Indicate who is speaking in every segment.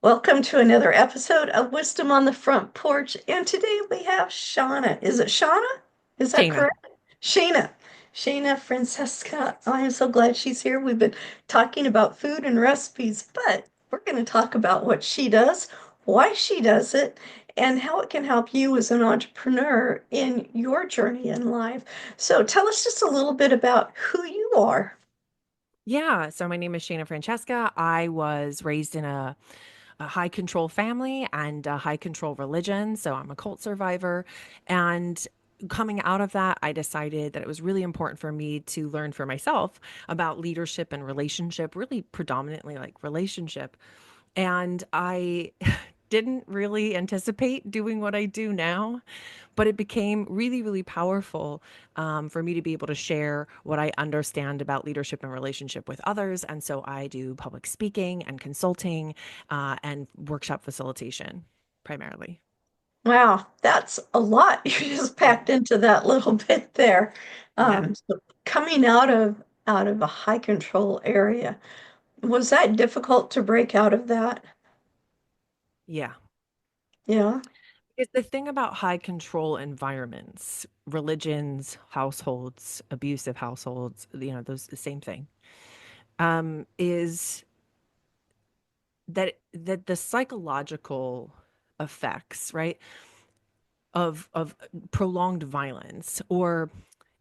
Speaker 1: Welcome to another episode of Wisdom on the Front Porch. And today we have Shana. Is it Shana? Is that
Speaker 2: Shayna.
Speaker 1: correct? Shana. Shana Francesca. I'm so glad she's here. We've been talking about food and recipes, but we're going to talk about what she does, why she does it, and how it can help you as an entrepreneur in your journey in life. So tell us just a little bit about who you are.
Speaker 2: Yeah. So my name is Shana Francesca. I was raised in a high control family and a high control religion. So I'm a cult survivor. And coming out of that, I decided that it was really important for me to learn for myself about leadership and relationship, really predominantly like relationship. And I didn't really anticipate doing what I do now, but it became really, really powerful for me to be able to share what I understand about leadership and relationship with others. And so I do public speaking and consulting and workshop facilitation primarily.
Speaker 1: Wow, that's a lot you just
Speaker 2: Yeah.
Speaker 1: packed into that little bit there.
Speaker 2: Yeah.
Speaker 1: So coming out of a high control area, was that difficult to break out of that?
Speaker 2: Yeah.
Speaker 1: Yeah.
Speaker 2: It's the thing about high control environments, religions, households, abusive households, those the same thing, is that the psychological effects, right, of prolonged violence, or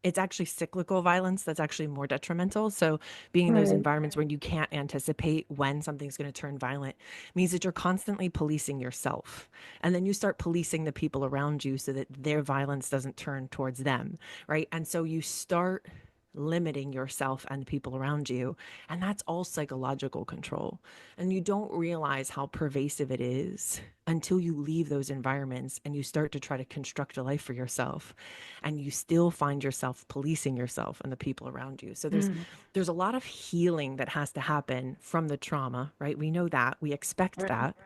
Speaker 2: it's actually cyclical violence that's actually more detrimental. So being in those
Speaker 1: Right.
Speaker 2: environments where you can't anticipate when something's going to turn violent means that you're constantly policing yourself. And then you start policing the people around you so that their violence doesn't turn towards them, right? And so you start limiting yourself and the people around you. And that's all psychological control. And you don't realize how pervasive it is until you leave those environments and you start to try to construct a life for yourself, and you still find yourself policing yourself and the people around you. So
Speaker 1: Mm,
Speaker 2: there's a lot of healing that has to happen from the trauma, right? We know that, we expect
Speaker 1: right.
Speaker 2: that,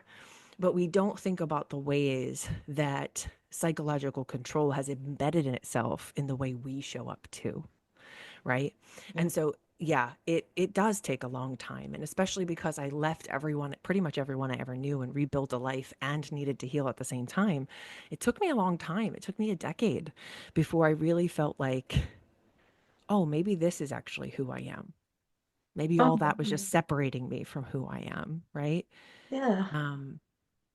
Speaker 2: but we don't think about the ways that psychological control has embedded in itself in the way we show up too, right?
Speaker 1: Yeah.
Speaker 2: And so yeah, it does take a long time, and especially because I left everyone, pretty much everyone I ever knew, and rebuilt a life and needed to heal at the same time. It took me a long time. It took me a decade before I really felt like, oh, maybe this is actually who I am. Maybe
Speaker 1: Oh,
Speaker 2: all that was just separating me from who I am, right?
Speaker 1: yeah.
Speaker 2: Um,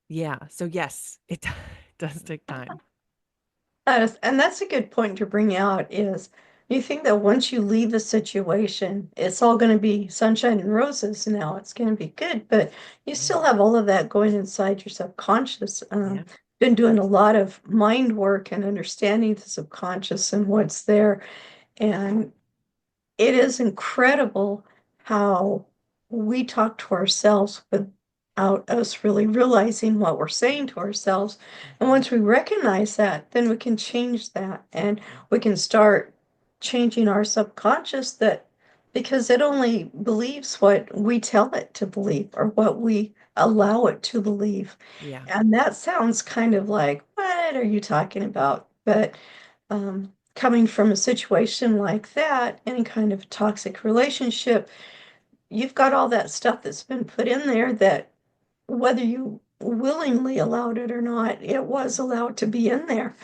Speaker 2: yeah. So yes, it does take time.
Speaker 1: And that's a good point to bring out is you think that once you leave a situation, it's all going to be sunshine and roses now. It's going to be good, but you still have all of that going inside your subconscious.
Speaker 2: Yeah.
Speaker 1: Been doing a lot of mind work and understanding the subconscious and what's there. And it is incredible how we talk to ourselves without us really realizing what we're saying to ourselves. And
Speaker 2: Mhm.
Speaker 1: once we recognize that, then we can change that and we can start changing our subconscious that because it only believes what we tell it to believe or what we allow it to believe.
Speaker 2: Yeah.
Speaker 1: And that sounds kind of like, what are you talking about? But coming from a situation like that, any kind of toxic relationship, you've got all that stuff that's been put in there that whether you willingly allowed it or not, it was allowed to be in there.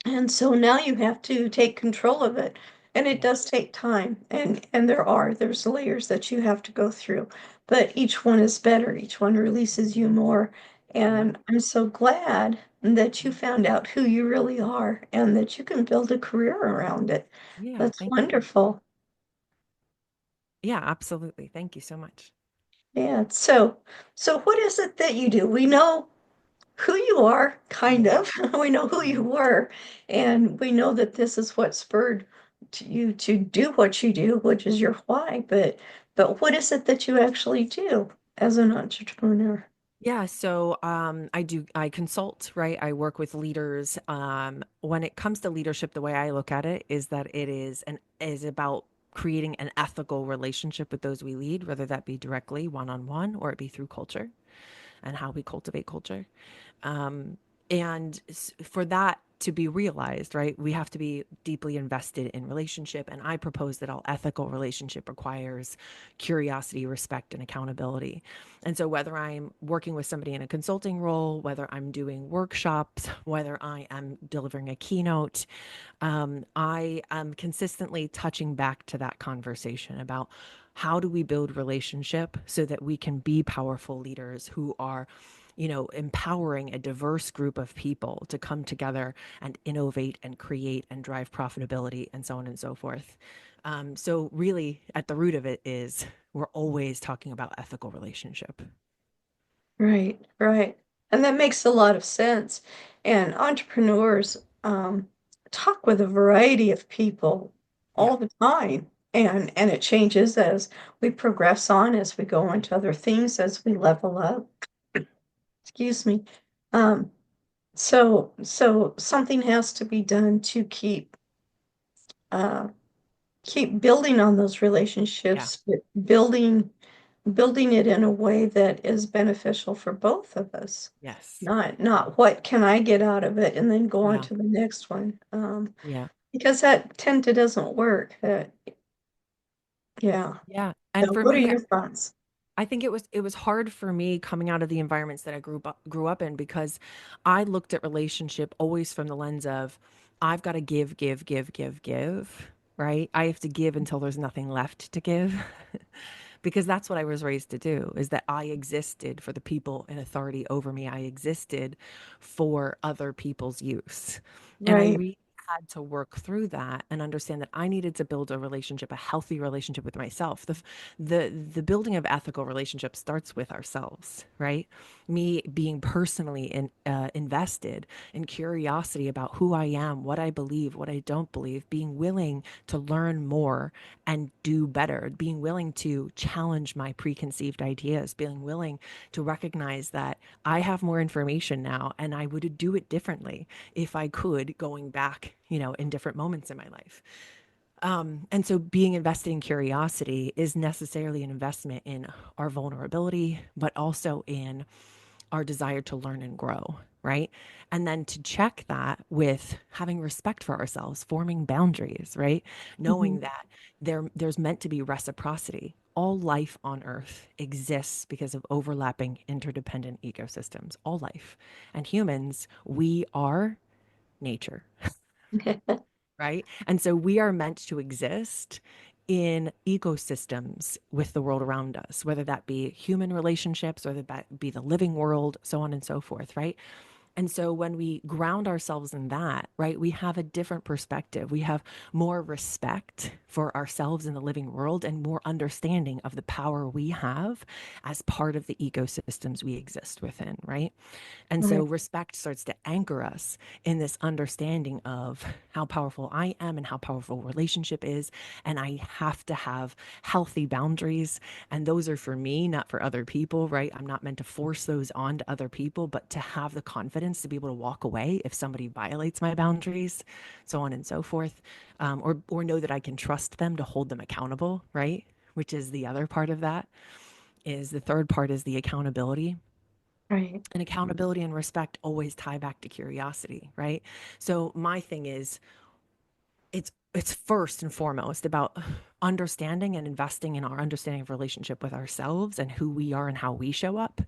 Speaker 1: And so now you have to take control of it. And it
Speaker 2: Yeah.
Speaker 1: does take time. And there's layers that you have to go through. But each one is better. Each one releases you more.
Speaker 2: Yeah.
Speaker 1: And I'm so glad that you found out who you really are and that you can build a career around it.
Speaker 2: Yeah.
Speaker 1: That's
Speaker 2: Thank you.
Speaker 1: wonderful.
Speaker 2: Yeah, absolutely. Thank you so much.
Speaker 1: Yeah. So what is it that you do? We know who you are, kind
Speaker 2: Yeah.
Speaker 1: of. We know who
Speaker 2: Yeah.
Speaker 1: you were, and we know that this is what spurred you to do what you do, which is your why. But what is it that you actually do as an entrepreneur?
Speaker 2: Yeah, so I consult, right? I work with leaders. When it comes to leadership, the way I look at it is that it is about creating an ethical relationship with those we lead, whether that be directly one-on-one or it be through culture and how we cultivate culture. Um, and for that, to be realized, right, we have to be deeply invested in relationship. And I propose that all ethical relationship requires curiosity, respect, and accountability. And so, whether I'm working with somebody in a consulting role, whether I'm doing workshops, whether I am delivering a keynote, I am consistently touching back to that conversation about how do we build relationship so that we can be powerful leaders who are, empowering a diverse group of people to come together and innovate and create and drive profitability and so on and so forth. So really at the root of it is we're always talking about ethical relationship.
Speaker 1: Right, right. And that makes a lot of sense. And entrepreneurs talk with a variety of people
Speaker 2: Yeah.
Speaker 1: all the time. And it changes as we progress on, as we go into other things, as we level up. Excuse me. Um, so something has to be done to uh, keep building on those
Speaker 2: Yeah.
Speaker 1: relationships, but building it in a way that is beneficial for both of us.
Speaker 2: Yes.
Speaker 1: Not what can I get out of it and then go on
Speaker 2: Yeah.
Speaker 1: to the next one.
Speaker 2: Yeah.
Speaker 1: Because that tend to doesn't work. Yeah.
Speaker 2: Yeah. And
Speaker 1: So
Speaker 2: for
Speaker 1: what are
Speaker 2: me,
Speaker 1: your thoughts?
Speaker 2: I think it was hard for me coming out of the environments that I grew up in because I looked at relationship always from the lens of I've got to give, give, give, give, give, right? I have to give until there's nothing left to give. Because that's what I was raised to do, is that I existed for the people in authority over me. I existed for other people's use. And I
Speaker 1: Right,
Speaker 2: really had to work through that and understand that I needed to build a relationship, a healthy relationship with myself. The building of ethical relationships starts with ourselves, right? Me being personally invested in curiosity about who I am, what I believe, what I don't believe, being willing to learn more and do better, being willing to challenge my preconceived ideas, being willing to recognize that I have more information now and I would do it differently if I could, going back, in different moments in my life. And so being invested in curiosity is necessarily an investment in our vulnerability, but also in our desire to learn and grow, right? And then to check that with having respect for ourselves, forming boundaries, right?
Speaker 1: mhm,
Speaker 2: Knowing that there's meant to be reciprocity. All life on earth exists because of overlapping interdependent ecosystems, all life. And humans, we are nature, right? And so we are meant to exist in ecosystems with the world around us, whether that be human relationships, whether that be the living world, so on and so forth, right? And so when we ground ourselves in that, right, we have a different perspective. We have more respect for ourselves in the living world and more understanding of the power we have as part of the ecosystems we exist within, right? And so
Speaker 1: right,
Speaker 2: respect starts to anchor us in this understanding of how powerful I am and how powerful relationship is. And I have to have healthy boundaries. And those are for me, not for other people, right? I'm not meant to force those on to other people, but to have the confidence to be able to walk away if somebody violates my boundaries, so on and so forth. Or know that I can trust them to hold them accountable, right? Which is the other part of that, is the third part is the accountability.
Speaker 1: right,
Speaker 2: And accountability and respect always tie back to curiosity, right? So my thing is it's first and foremost about understanding and investing in our understanding of relationship with ourselves and who we are and how we show up,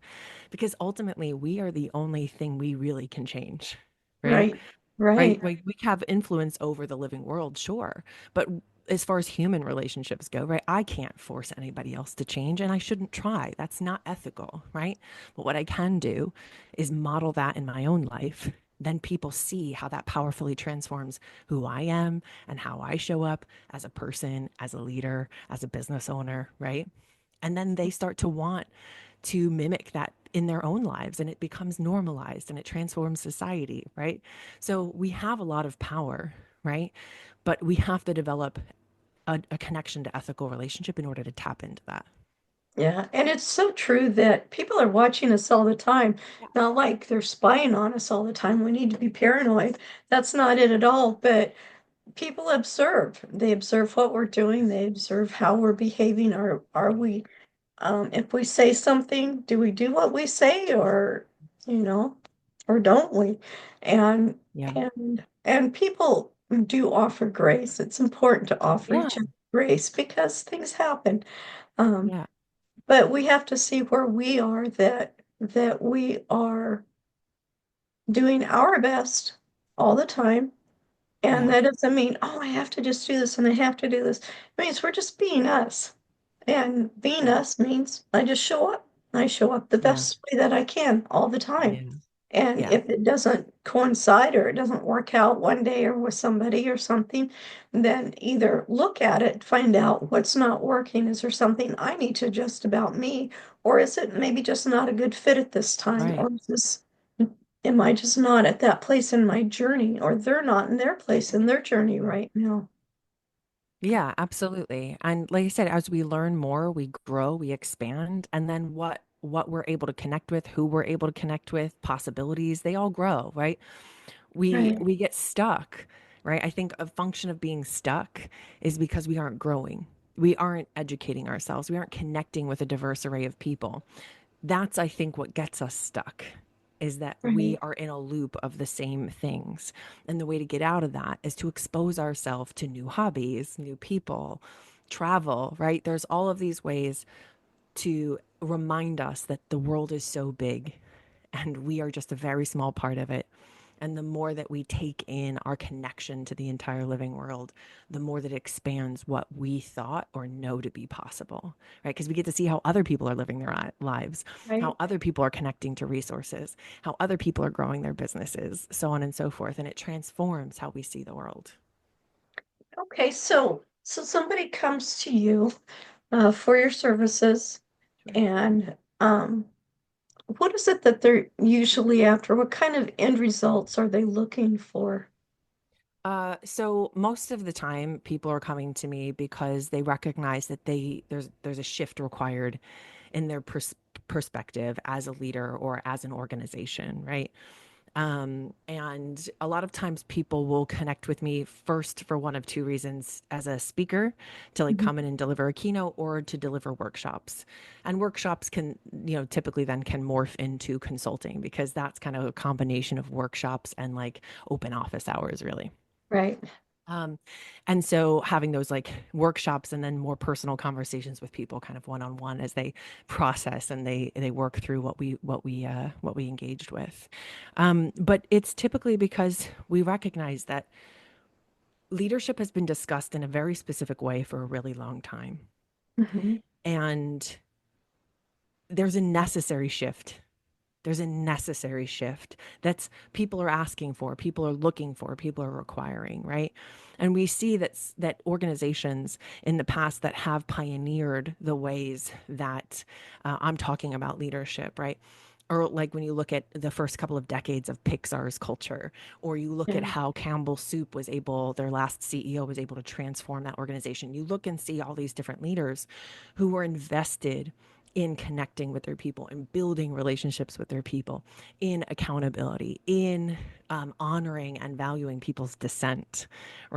Speaker 2: because ultimately we are the only thing we really can change, right?
Speaker 1: right,
Speaker 2: Right?
Speaker 1: right,
Speaker 2: We have influence over the living world, sure. But as far as human relationships go, right, I can't force anybody else to change and I shouldn't try. That's not ethical, right? But what I can do is model that in my own life. Then people see how that powerfully transforms who I am and how I show up as a person, as a leader, as a business owner, right? And then they start to want to mimic that in their own lives and it becomes normalized and it transforms society, right? So we have a lot of power, right? But we have to develop a connection to ethical relationship in order to tap into that.
Speaker 1: yeah. And it's so true that people are watching us all the time.
Speaker 2: Yeah.
Speaker 1: Not like they're spying on us all the time. We need to be paranoid. That's not it at all. But people observe. They observe what we're doing. They observe how we're behaving. Are we, if we say something, do we do what we say or, you know? or don't we? And
Speaker 2: Yeah.
Speaker 1: and people do offer grace. It's important to offer
Speaker 2: Yeah.
Speaker 1: each other grace because things happen. Um,
Speaker 2: Yeah.
Speaker 1: but we have to see where we are that we are doing our best all the time. And
Speaker 2: Yeah.
Speaker 1: that doesn't mean, oh, I have to just do this and I have to do this. It means we're just being us. And being
Speaker 2: Yeah.
Speaker 1: us means I just show up. I show up the
Speaker 2: Yeah.
Speaker 1: best way that I can all the time.
Speaker 2: Yeah.
Speaker 1: And
Speaker 2: Yeah.
Speaker 1: if it doesn't coincide or it doesn't work out one day or with somebody or something, then either look at it, find out what's not working. Is there something I need to adjust about me? Or is it maybe just not a good fit at this time?
Speaker 2: Right.
Speaker 1: Or is this, am I just not at that place in my journey? Or they're not in their place in their journey
Speaker 2: Yeah.
Speaker 1: right now?
Speaker 2: Yeah, absolutely. And like I said, as we learn more, we grow, we expand, and then what we're able to connect with, who we're able to connect with, possibilities, they all grow, right?
Speaker 1: Right,
Speaker 2: We get stuck, right? I think a function of being stuck is because we aren't growing. We aren't educating ourselves. We aren't connecting with a diverse array of people. That's, I think, what gets us stuck is that we
Speaker 1: right,
Speaker 2: are in a loop of the same things. And the way to get out of that is to expose ourselves to new hobbies, new people, travel, right? There's all of these ways to remind us that the world is so big and we are just a very small part of it. And the more that we take in our connection to the entire living world, the more that it expands what we thought or know to be possible, right? Because we get to see how other people are living their lives, how
Speaker 1: right.
Speaker 2: other people are connecting to resources, how other people are growing their businesses, so on and so forth. And it transforms how we see the world.
Speaker 1: Okay, so somebody comes to you for your services,
Speaker 2: Sure.
Speaker 1: and what is it that they're usually after? What kind of end results are they looking for?
Speaker 2: So most of the time, people are coming to me because they recognize that there's a shift required in their perspective as a leader or as an organization, right? And a lot of times people will connect with me first for one of two reasons: as a speaker to like
Speaker 1: Mhm.
Speaker 2: come in and deliver a keynote, or to deliver workshops. And workshops can, typically then can morph into consulting, because that's kind of a combination of workshops and like open office hours, really.
Speaker 1: Right.
Speaker 2: Um, and so having those like workshops and then more personal conversations with people kind of one on one as they process and they work through what we engaged with. But it's typically because we recognize that leadership has been discussed in a very specific way for a really long time.
Speaker 1: Hmm.
Speaker 2: And there's a necessary shift. There's a necessary shift that's people are asking for, people are looking for, people are requiring, right? And we see that organizations in the past that have pioneered the ways that I'm talking about leadership, right? Or like when you look at the first couple of decades of Pixar's culture, or you look at
Speaker 1: Yeah.
Speaker 2: how Campbell Soup was able, their last CEO was able to transform that organization. You look and see all these different leaders who were invested in connecting with their people and building relationships with their people, in accountability, in honoring and valuing people's dissent,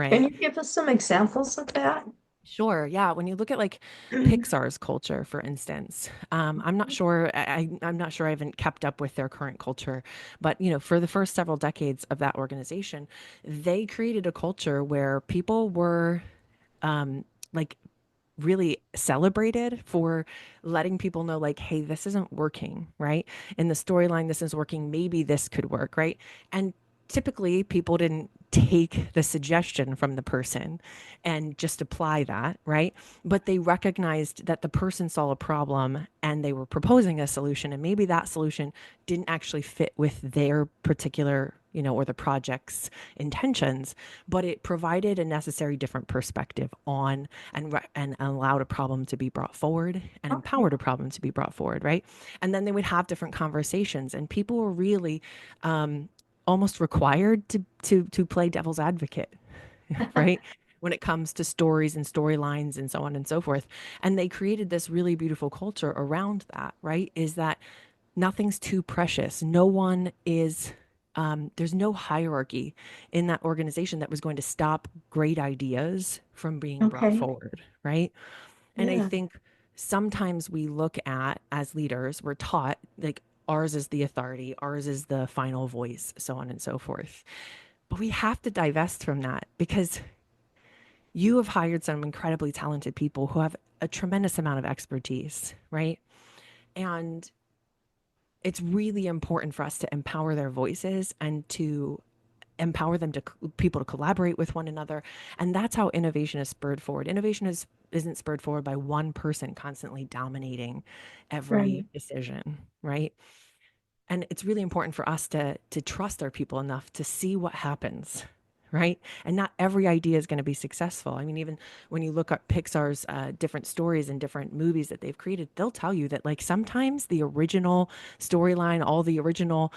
Speaker 1: Can
Speaker 2: right?
Speaker 1: you give us some examples of that?
Speaker 2: Sure. Yeah. When you look at like Pixar's culture, for instance, I'm not sure. I'm not sure. I haven't kept up with their current culture, but for the first several decades of that organization, they created a culture where people were like really celebrated for letting people know, like, hey, this isn't working, right? In the storyline, this is working, maybe this could work, right? And typically people didn't take the suggestion from the person and just apply that, right? But they recognized that the person saw a problem and they were proposing a solution, and maybe that solution didn't actually fit with their particular, or the project's intentions, but it provided a necessary different perspective on and allowed a problem to be brought forward and
Speaker 1: Okay.
Speaker 2: empowered a problem to be brought forward, right? And then they would have different conversations, and people were really almost required to play devil's advocate, right? When it comes to stories and storylines and so on and so forth. And they created this really beautiful culture around that, right? Is that nothing's too precious. No one is, there's no hierarchy in that organization that was going to stop great ideas from being brought
Speaker 1: Okay.
Speaker 2: forward, right? And I
Speaker 1: Yeah.
Speaker 2: think sometimes we look at, as leaders, we're taught like Ours is the authority, ours is the final voice, so on and so forth. But we have to divest from that because you have hired some incredibly talented people who have a tremendous amount of expertise, right? And it's really important for us to empower their voices and to empower them to people to collaborate with one another. And that's how innovation is spurred forward. Innovation isn't spurred forward by one person constantly dominating every
Speaker 1: Right.
Speaker 2: decision, right? And it's really important for us to trust our people enough to see what happens, right? And not every idea is going to be successful. I mean, even when you look at Pixar's different stories and different movies that they've created, they'll tell you that like sometimes the original storyline, all the original,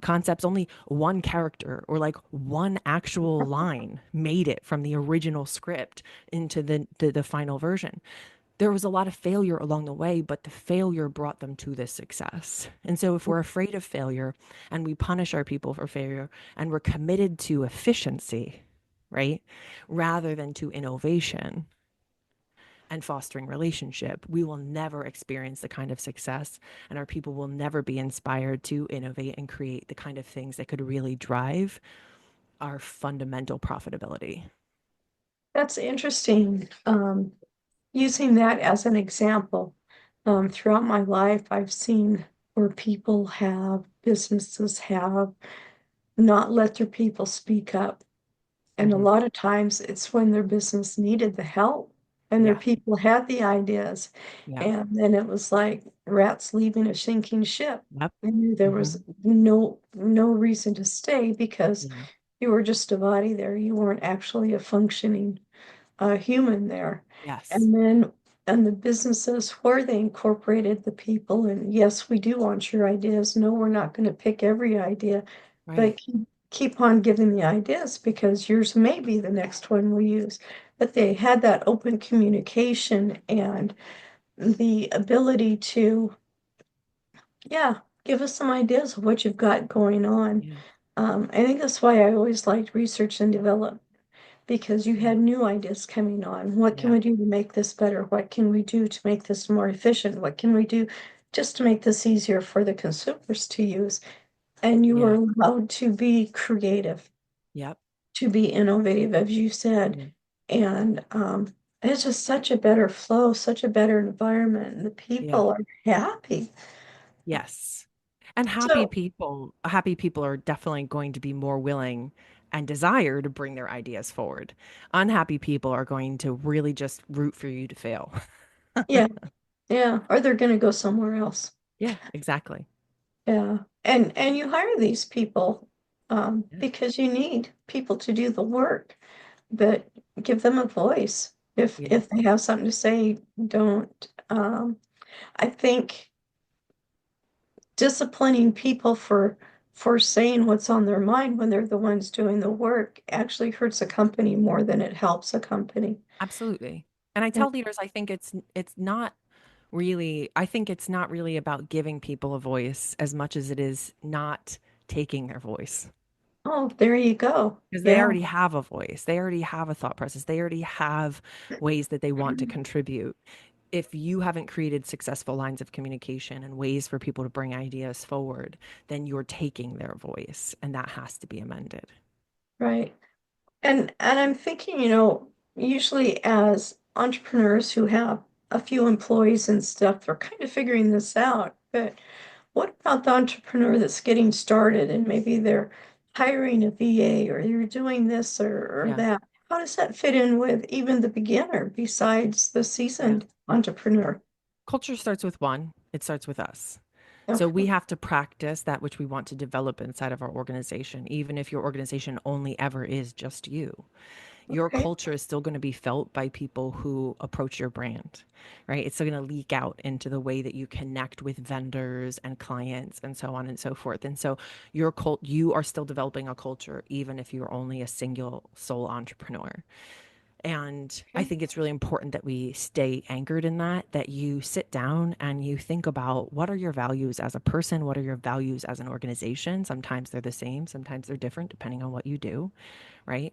Speaker 2: concepts, only one character or like one actual line made it from the original script into the final version. There was a lot of failure along the way, but the failure brought them to this success. And so, if we're afraid of failure and we punish our people for failure and we're committed to efficiency, right, rather than to innovation and fostering relationship, we will never experience the kind of success and our people will never be inspired to innovate and create the kind of things that could really drive our fundamental profitability.
Speaker 1: That's interesting. Using that as an example, throughout my life, I've seen where people have, businesses have not let their people speak up. And a
Speaker 2: Hmm.
Speaker 1: lot of times it's when their business needed the help and their
Speaker 2: Yeah.
Speaker 1: people had the ideas.
Speaker 2: Yeah.
Speaker 1: And then it was like rats leaving a sinking ship.
Speaker 2: Yep.
Speaker 1: They knew there
Speaker 2: Hmm.
Speaker 1: was no reason to stay because
Speaker 2: Yeah.
Speaker 1: you were just a body there. You weren't actually a functioning human there.
Speaker 2: Yes.
Speaker 1: And then and the businesses where they incorporated the people and yes, we do want your ideas. No, we're not going to pick every idea, but
Speaker 2: Right.
Speaker 1: keep on giving the ideas because yours may be the next one we use. But they had that open communication and the ability to, yeah, give us some ideas of what you've got going on.
Speaker 2: Yeah.
Speaker 1: I think that's why I always liked research and development because you
Speaker 2: Yeah.
Speaker 1: had new ideas coming on. What can
Speaker 2: Yeah.
Speaker 1: we do to make this better? What can we do to make this more efficient? What can we do just to make this easier for the consumers to use? And you were
Speaker 2: Yeah.
Speaker 1: allowed to be creative,
Speaker 2: Yep.
Speaker 1: to be innovative, as you said.
Speaker 2: Yeah.
Speaker 1: And it's just such a better flow, such a better environment, and the
Speaker 2: Yeah.
Speaker 1: people are happy.
Speaker 2: Yes. And
Speaker 1: So,
Speaker 2: happy people are definitely going to be more willing and desire to bring their ideas forward. Unhappy people are going to really just root for you to fail.
Speaker 1: yeah, yeah, or they're going to go somewhere else.
Speaker 2: Yeah, exactly.
Speaker 1: Yeah, and you hire these people
Speaker 2: Yeah.
Speaker 1: because you need people to do the work, but give them a voice.
Speaker 2: Yeah.
Speaker 1: If they have something to say, don't. I think disciplining people for saying what's on their mind when they're the ones doing the work actually hurts a company more than it helps a company.
Speaker 2: Absolutely. And I
Speaker 1: Yeah.
Speaker 2: tell leaders I think it's not really I think it's not really about giving people a voice as much as it is not taking their voice.
Speaker 1: Oh, there you go.
Speaker 2: Because they
Speaker 1: Yeah.
Speaker 2: already have a voice. They already have a thought process. They already have ways that they want to contribute. If you haven't created successful lines of communication and ways for people to bring ideas forward, then you're taking their voice, and that has to be amended.
Speaker 1: Right. And I'm thinking, usually as entrepreneurs who have a few employees and stuff, they're kind of figuring this out. But what about the entrepreneur that's getting started and maybe they're hiring a VA or you're doing this or
Speaker 2: Yeah.
Speaker 1: that? How does that fit in with even the beginner besides the
Speaker 2: Yeah.
Speaker 1: seasoned entrepreneur?
Speaker 2: Culture starts with one, it starts with us. So we
Speaker 1: Okay.
Speaker 2: have to practice that which we want to develop inside of our organization, even if your organization only ever is just you. Your
Speaker 1: Okay.
Speaker 2: culture is still going to be felt by people who approach your brand, right? It's still going to leak out into the way that you connect with vendors and clients and so on and so forth. And so you are still developing a culture, even if you're only a single sole entrepreneur. And I
Speaker 1: Okay.
Speaker 2: think it's really important that we stay anchored in that, that you sit down and you think about what are your values as a person? What are your values as an organization? Sometimes they're the same, sometimes they're different, depending on what you do, right?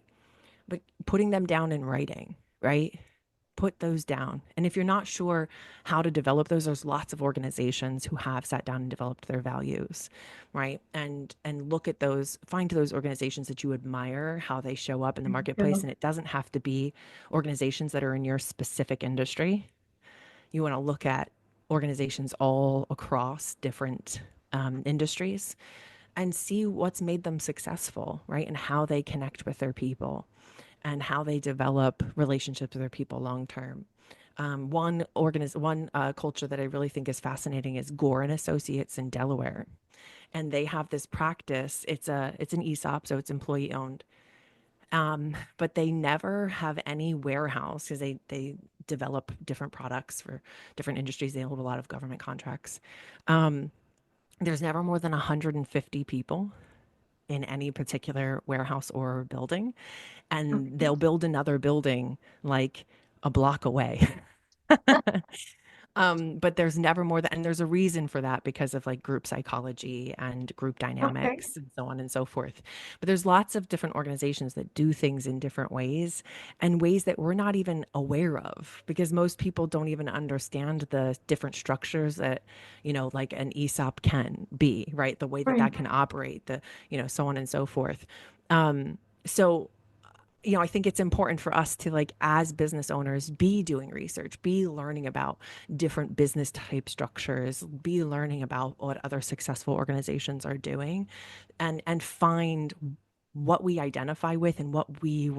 Speaker 2: But putting them down in writing, right? put those down. And if you're not sure how to develop those, there's lots of organizations who have sat down and developed their values, right? And look at those, find those organizations that you admire, how they show up in the marketplace.
Speaker 1: Yeah.
Speaker 2: And it doesn't have to be organizations that are in your specific industry. You want to look at organizations all across different industries and see what's made them successful, right? And how they connect with their people and how they develop relationships with their people long term. One culture that I really think is fascinating is Gore and Associates in Delaware, and they have this practice. It's an ESOP, so it's employee owned, but they never have any warehouse because they develop different products for different industries. They hold a lot of government contracts. Um, there's never more than 150 people in any particular warehouse or building, and
Speaker 1: Okay.
Speaker 2: they'll build another building like a block away. But there's never more than, and there's a reason for that because of like group psychology and group
Speaker 1: Okay.
Speaker 2: dynamics and so on and so forth. But there's lots of different organizations that do things in different ways and ways that we're not even aware of because most people don't even understand the different structures that, like an ESOP can be, right? The way that
Speaker 1: Right.
Speaker 2: that can operate, so on and so forth. Um, so I think it's important for us to like as business owners be doing research, be learning about different business type structures, be learning about what other successful organizations are doing and find what we identify with and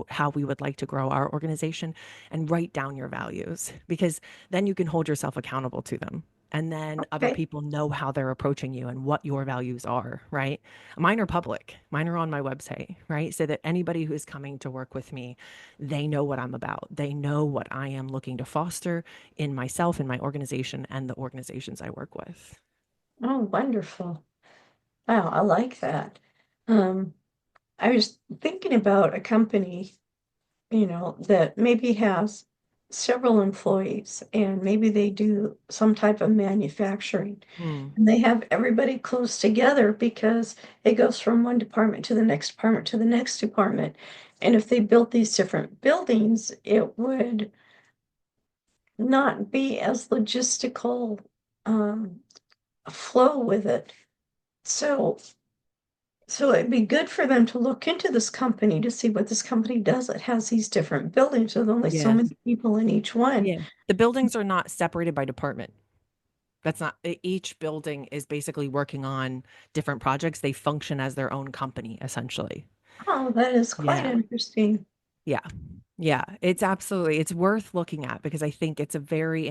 Speaker 2: how we would like to grow our organization and write down your values because then you can hold yourself accountable to them. And then other
Speaker 1: Okay.
Speaker 2: people know how they're approaching you and what your values are, right? Mine are public. Mine are on my website, right? So that anybody who's coming to work with me, they know what I'm about. They know what I am looking to foster in myself, in my organization, and the organizations I work with.
Speaker 1: Oh, wonderful. Wow, I like that. Um, I was thinking about a company, that maybe has several employees and maybe they do some type of manufacturing.
Speaker 2: Hmm.
Speaker 1: And they have everybody close together because it goes from one department to the next department to the next department. And if they built these different buildings, it would not be as logistical um, flow with it. So, so it'd be good for them to look into this company to see what this company does. It has these different buildings with only so
Speaker 2: Yes.
Speaker 1: many people in each one.
Speaker 2: Yeah. The buildings are not separated by department. That's not, each building is basically working on different projects. They function as their own company, essentially.
Speaker 1: Oh, that is quite
Speaker 2: Yeah.
Speaker 1: interesting.
Speaker 2: Yeah. Yeah. It's worth looking at because I think it's a very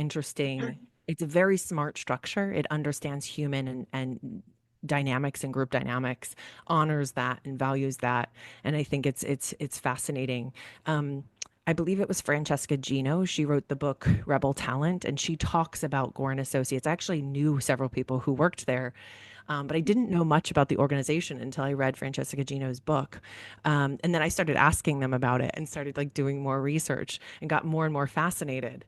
Speaker 2: smart structure. It understands human and dynamics and group dynamics, honors that and values that. And I think it's fascinating. Um, I believe it was Francesca Gino. She wrote the book Rebel Talent, and she talks about Gore and Associates. I actually knew several people who worked there, but I didn't know much about the organization until I read Francesca Gino's book. And then I started asking them about it and started like doing more research and got more and more fascinated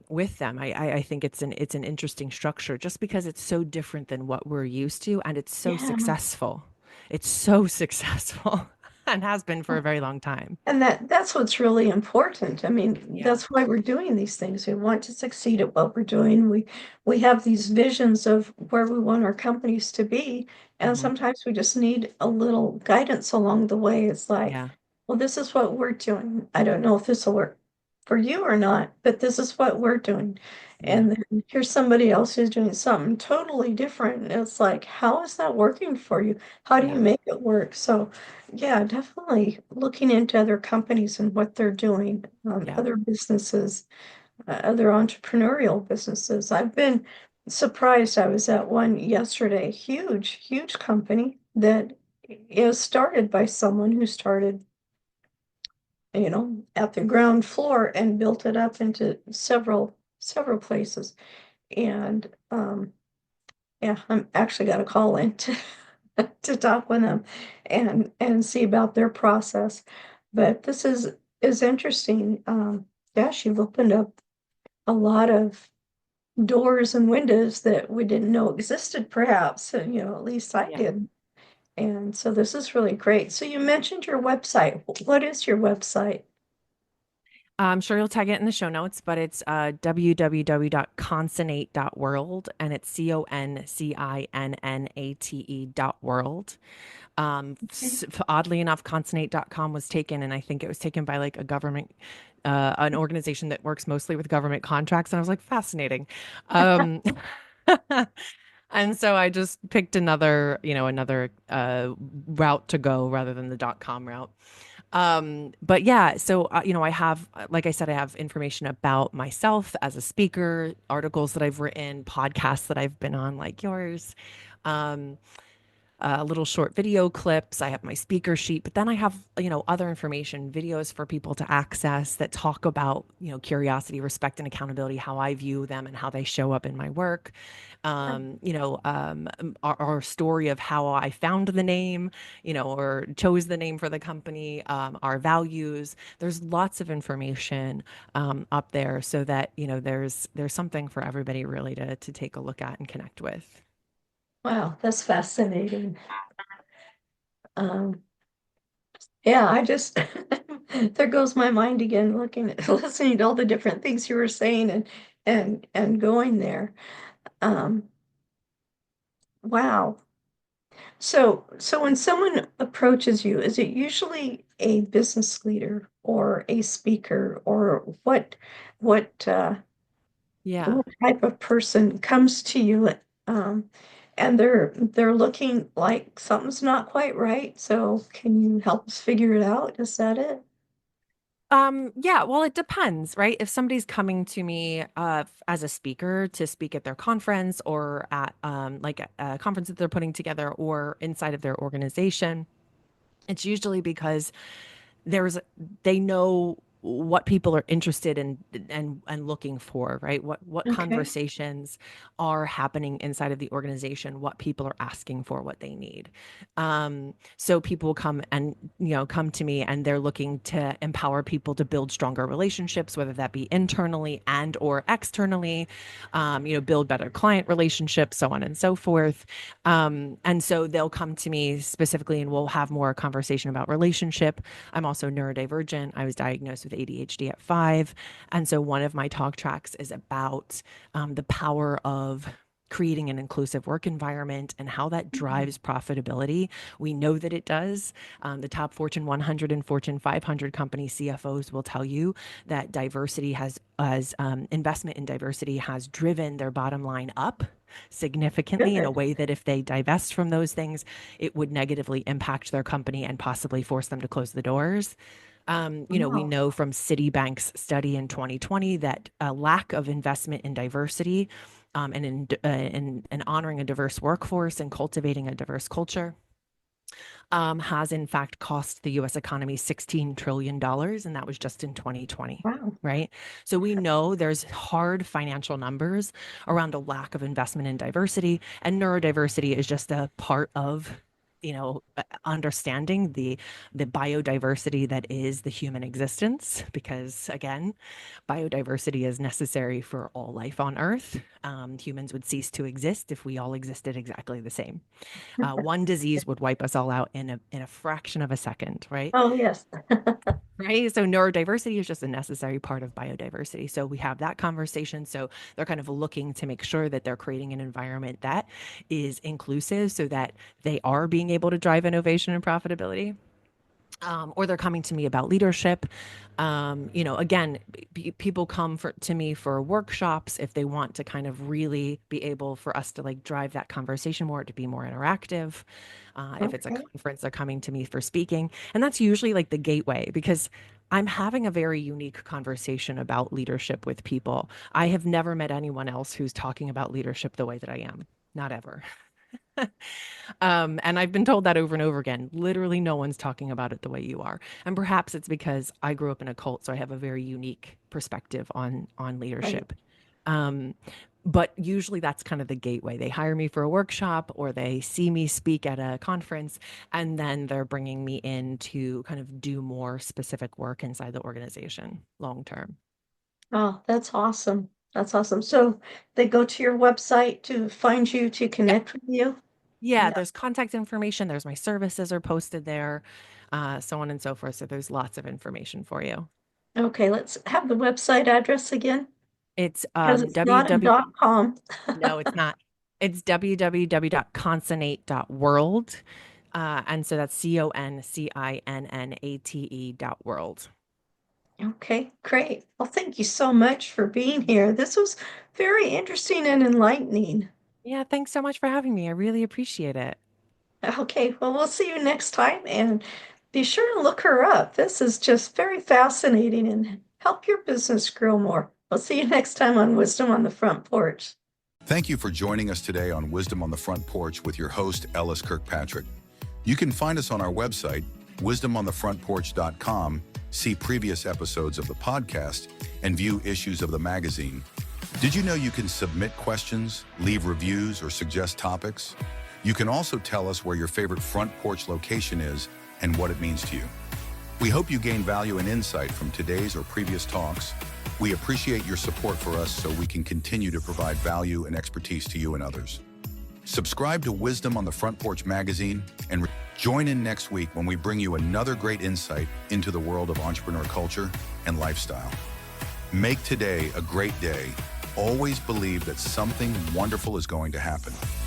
Speaker 2: with them. I think it's an interesting structure just because it's so different than what we're used to and it's so
Speaker 1: Yeah.
Speaker 2: successful. It's so successful and has been for a very long time.
Speaker 1: And that's what's really important. I mean,
Speaker 2: Yeah.
Speaker 1: that's why we're doing these things. We want to succeed at what we're doing. We have these visions of where we want our companies to be, and
Speaker 2: Hmm.
Speaker 1: sometimes we just need a little guidance along the way. It's like,
Speaker 2: Yeah.
Speaker 1: well, this is what we're doing. I don't know if this will work for you or not, but this is what we're doing.
Speaker 2: Yeah.
Speaker 1: And then here's somebody else who's doing something totally different. And it's like, how is that working for you? How do you
Speaker 2: Yeah.
Speaker 1: make it work? So yeah, definitely looking into other companies and what they're doing,
Speaker 2: Yeah.
Speaker 1: other businesses, other entrepreneurial businesses. I've been surprised. I was at one yesterday, huge, huge company that is started by someone who started, at the ground floor and built it up into several places. And yeah, I'm actually got a call in to to talk with them and see about their process. But this is interesting. Gosh, you've opened up a lot of doors and windows that we didn't know existed, perhaps. And, at least I
Speaker 2: Yeah.
Speaker 1: did. And so this is really great. So you mentioned your website. What is your website?
Speaker 2: I'm sure you'll tag it in the show notes, but it's www.consonate.world, and it's CONCINNATE.world.
Speaker 1: Okay.
Speaker 2: Oddly enough, consonate.com was taken, and I think it was taken by like a government, an organization that works mostly with government contracts. And I was like, fascinating. Um, and so I just picked another, another route to go rather than the .com route. But yeah, so I have, like I said, I have information about myself as a speaker, articles that I've written, podcasts that I've been on, like yours. Um, Little short video clips. I have my speaker sheet, but then I have, other information, videos for people to access that talk about, curiosity, respect, and accountability, how I view them and how they show up in my work. Our story of how I found the name, or chose the name for the company, our values. There's lots of information up there so that, there's something for everybody really to take a look at and connect with.
Speaker 1: Wow, that's fascinating. Um, yeah, I just there goes my mind again, looking at listening to all the different things you were saying and going there. Um, wow. So when someone approaches you, is it usually a business leader or a speaker or what
Speaker 2: Yeah.
Speaker 1: what type of person comes to you um, and they're looking like something's not quite right. So can you help us figure it out? Is that it?
Speaker 2: Yeah, well, it depends, right? If somebody's coming to me as a speaker to speak at their conference or at like a conference that they're putting together or inside of their organization, it's usually because there's they know what people are interested in and looking for, right? What
Speaker 1: Okay.
Speaker 2: conversations are happening inside of the organization, what people are asking for, what they need. So people come and come to me and they're looking to empower people to build stronger relationships, whether that be internally and or externally, build better client relationships, so on and so forth. And so they'll come to me specifically and we'll have more conversation about relationship. I'm also neurodivergent. I was diagnosed with ADHD at 5. And so one of my talk tracks is about the power of creating an inclusive work environment and how that
Speaker 1: Mhm.
Speaker 2: drives profitability. We know that it does. The top Fortune 100 and Fortune 500 company CFOs will tell you that diversity as investment in diversity has driven their bottom line up significantly in a
Speaker 1: Good.
Speaker 2: way that if they divest from those things, it would negatively impact their company and possibly force them to close the doors. We
Speaker 1: Wow.
Speaker 2: know from Citibank's study in 2020 that a lack of investment in diversity and in honoring a diverse workforce and cultivating a diverse culture has in fact cost the US economy $16 trillion, and that was just in 2020.
Speaker 1: Wow.
Speaker 2: Right. So we know there's hard financial numbers around a lack of investment in diversity, and neurodiversity is just a part of understanding the biodiversity that is the human existence, because again, biodiversity is necessary for all life on earth. Humans would cease to exist if we all existed exactly the same. One disease would wipe us all out in a fraction of a second, right?
Speaker 1: Oh, yes.
Speaker 2: Right. So neurodiversity is just a necessary part of biodiversity. So we have that conversation. So they're kind of looking to make sure that they're creating an environment that is inclusive so that they are being able to drive innovation and profitability. Or they're coming to me about leadership. Again, people come to me for workshops if they want to kind of really be able for us to like drive that conversation more, to be more interactive. If it's a
Speaker 1: Okay.
Speaker 2: conference, they're coming to me for speaking. And that's usually like the gateway because I'm having a very unique conversation about leadership with people. I have never met anyone else who's talking about leadership the way that I am. Not ever. And I've been told that over and over again. Literally, no one's talking about it the way you are. And perhaps it's because I grew up in a cult, so I have a very unique perspective on
Speaker 1: Right.
Speaker 2: leadership. Um, but usually that's kind of the gateway. They hire me for a workshop or they see me speak at a conference, and then they're bringing me in to kind of do more specific work inside the organization long term.
Speaker 1: Oh, that's awesome. That's awesome. So they go to your website to find you to
Speaker 2: Yeah.
Speaker 1: connect with you?
Speaker 2: Yeah,
Speaker 1: Yeah.
Speaker 2: there's contact information, there's my services are posted there, so on and so forth. So there's lots of information for you.
Speaker 1: Okay, let's have the website address again
Speaker 2: It's
Speaker 1: because it's not a
Speaker 2: www.
Speaker 1: .com.
Speaker 2: No, it's not. It's www.consonate.world. And so that's CONCINNATE.world.
Speaker 1: Okay, great. Well, thank you so much for being here. This was very interesting and enlightening.
Speaker 2: Yeah, thanks so much for having me. I really appreciate it.
Speaker 1: Okay, well, we'll see you next time and be sure to look her up. This is just very fascinating and help your business grow more. We'll see you next time on Wisdom on the Front Porch.
Speaker 3: Thank you for joining us today on Wisdom on the Front Porch with your host, Ellis Kirkpatrick. You can find us on our website, wisdomonthefrontporch.com, see previous episodes of the podcast, and view issues of the magazine. Did you know you can submit questions, leave reviews, or suggest topics? You can also tell us where your favorite front porch location is and what it means to you. We hope you gain value and insight from today's or previous talks. We appreciate your support for us so we can continue to provide value and expertise to you and others. Subscribe to Wisdom on the Front Porch magazine and join in next week when we bring you another great insight into the world of entrepreneur culture and lifestyle. Make today a great day. Always believe that something wonderful is going to happen.